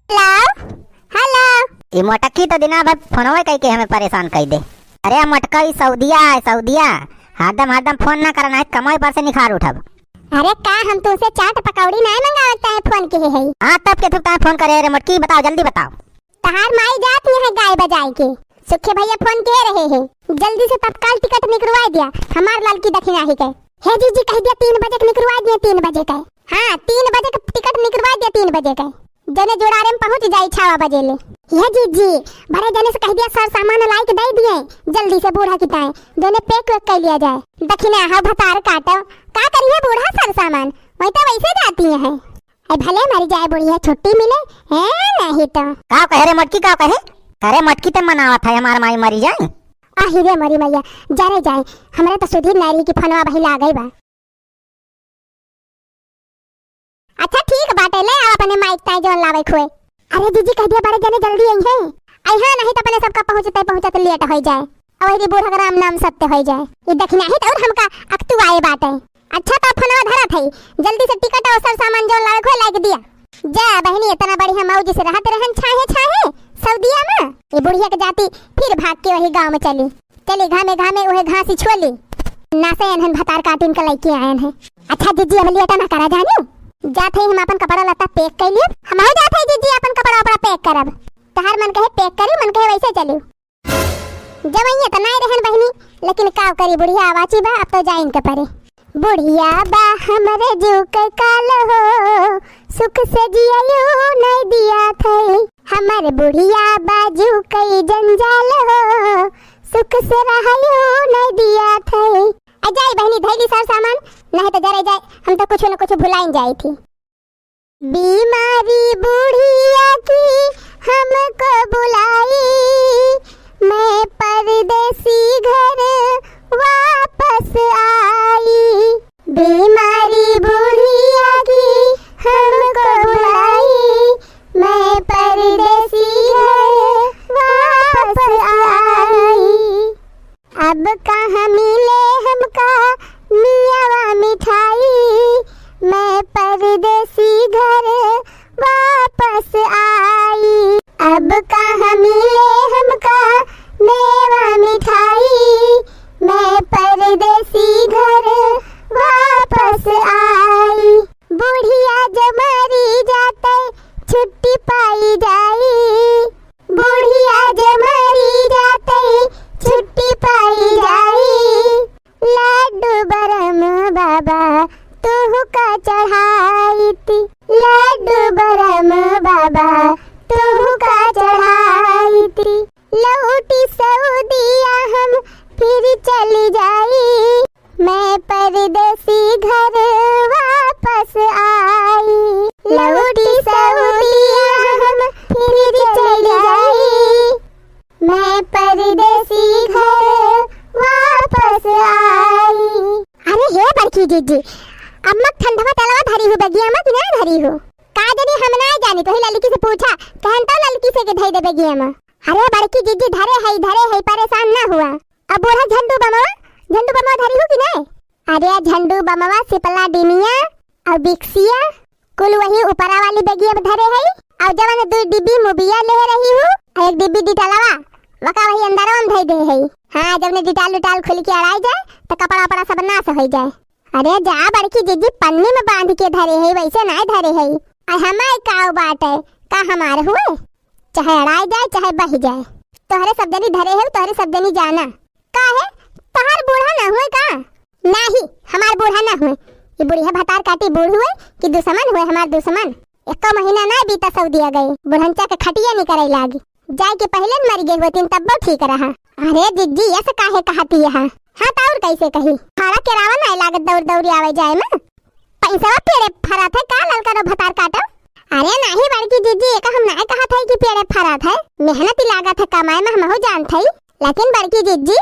Hello hello. ये मोटकी तो दिना भर फोनवे कह के हमें परेशान कर दे। अरे मोटका ई सऊदिया है सऊदिया। हरदम हरदम फोन ना करना है, कमाई पर से निखार उठब। अरे का हम तुमसे चाट पकौड़ी नहीं मंगावता है फोन के है। हाँ तब के तुम फोन करे। अरे मोटकी बताओ जल्दी बताओ। तहार माई जाती है गाय बजाए के। सुखे भैया फोन के रहे हैं, जल्दी से तत्काल टिकट निकलवा दिया हमार लाल की दक्षिणा ही के। हे जी कह दिया 3 बजे के निकलवा दिया 3 बजे के। हाँ 3 बजे के टिकट निकलवा दिया 3 बजे के। जने जोड़ारे में पहुंच जाई 6 बजे ले। हे जी भरे जने से कह दिया सर सामान लाई के दे दिए जल्दी से बूढ़ा किताए जने पैक कर लिया जाए। दक्षिणा हा भतार काटो का करिए बूढ़ा सर सामान वही तो वैसे जाती है। भले मरी जाए बुढ़िया छुट्टी मिले है नहीं तो का कहे रे मोटकी का कहे। अरे मोटकी तो मनावत है हमार माई मरी जाए। आही रे मरी मैया जरे जाए हमरा तो सुधीर नारी की फनवा बहिला आ गई बा। अच्छा ठीक बाटे ले आप अपने माइक ताई जोन लावे खोए। अरे दीदी कह दिया बड़े जने जल्दी आई है। आई हां नहीं तो अपने सबका पहुंचते लेट हो जाए और वही बूढ़ा का राम नाम सत्य हो जाए। ये दक्षिणा है और हमका अक्तु आए बाटे। अच्छा तो फनवा धरा थई जल्दी से टिकट और सर सामान जोन लावे खोए लाइक दिया जा बहनी। इतना बढ़िया मौज से रहत रहन छाहे सऊदिया में। ये बुढ़िया के जाती फिर भाग के वही गांव में चली घामे वही घासी छोली नासे एनहन भतार काटिन के लेके आयन है। अच्छा जीजी अब लेटा ना करा जानी जाते हम अपन कपड़ा लता पैक कर लिए। हम हो जाते जीजी अपन कपड़ा अपना पैक करब। तहार मन कहे पैक करी मन कहे वैसे चलू जवैया तो नहीं रहन बहनी लेकिन का करी बुढ़िया आवाची बा अब तो जाइन के परे। बुढ़िया बा हमरे जू के काल हो सुख से जियो नहीं दिया थे हमारे बुढ़िया बाजू कई जंजाल हो सुख से रहयो नहीं दिया थे। अजाई बहनी धैली सर सामान नहीं तो जरे जाए हम तो कुछ न कुछ भुलाइन जाई थी। बीमारी बुढ़िया की हमको बुलाई मैं परदेसी घर वापस आई। बीमारी बुढ़िया की हमको बुलाई मैं परदेसी घर वापस आई। अब कहाँ मिले हमका मियावा मिठाई मैं परदेसी घर वापस आई। अब कहाँ मिले हमका मेवा मिठाई मैं परदेसी घर वापस आई। बुढ़िया जो मरी जाते छुट्टी पाई जाई। बुढ़िया जो मरी जाते छुट्टी पाई जाई। लड्डू बरम बाबा तू का चढ़ाई थी लड्डू बरम बाबा तू का चढ़ाई थी। लौटी सऊदिया हम फिर चली जाई मैं परदेसी घर वापस आई। लौटी सऊदिया हम फिर चली जाई मैं परदेसी घर वापस आई। अरे हे बड़की जीजी अब मत ठंडवा तलवा धरी हो बगिया मत ना धरी हो का जनी हम ना जानी तो लड़की से पूछा कहन तो लड़की से के धई दे बगिया में। अरे बड़की जीजी धरे है परेशान ना हुआ। अब बूढ़ा झंडू बमवा धरी हो कि नहीं। अरे झंडू बमवा सिपला डिमिया और बिक्सिया कुल वही ऊपरा वाली बगिया में धरे है और जवन 2 डिब्बी मुबिया ले रही हूँ 1 डिब्बी डिटलवा वका वही अंदर में धई दे है। हाँ जब ने डिटाल खुल के अड़ाई जाए तो कपड़ा सब नाश हो जाए। अरे जा बड़की जीजी पन्नी में बांध के धरे है वैसे नहीं धरे है। हमारे काव बाट है का हमारे हुए चाहे अड़ाई जाए चाहे बह जाए तोहरे सब जनी धरे है तोहरे सब जनी जाना का है। तहार बूढ़ा ना हुए का नहीं हमार बूढ़ा ना हुए। ये बुढ़िया भतार काटी बूढ़ हुए कि दुश्मन हुए हमार दुश्मन। 1 महीना ना बीता सऊदिया गए बुढ़ंचा के खटिया नहीं करे लागी जाए के पहले मर गए हुए तीन तब ठीक रहा। अरे जीजी ऐसे काहे कहती है। हाँ तो और कैसे कही हरा के रावण नहीं लागत दौड़ी आवे जाए में पैसा पेड़े फरा था का ललका रो भतार काटो। अरे नहीं बड़की जीजी एक हम नहीं कहा था कि पेड़े फरा था मेहनत लागत है कमाए में हम हो जान थई। लेकिन बड़की जीजी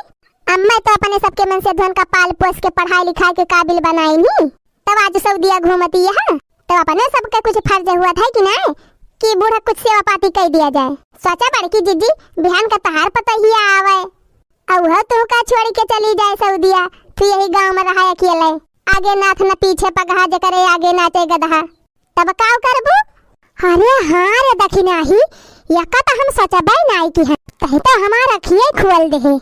अम्मा तो अपने सबके मन से धन का पाल पोस के पढ़ाई लिखाई के काबिल बनाई नहीं तब आज सऊदिया घूमती है। तो अपने सबके कुछ फर्ज हुआ था कि नहीं कि बूढ़ा कुछ सेवा पाती कर दिया जाए। सोचा बड़की जीजी बिहान का तहार पता ही आवे और वह तू का छोड़ के चली जाए सऊदिया तू यही गांव में रहा अकेले आगे नाथ न पीछे पगहा जे करे आगे नाचे गदहा तब काव करबू। अरे हाँ रे दखिनाही, यका तो हम सचबे नाई की है, कहीं तो हमारा खिए खुअल दे।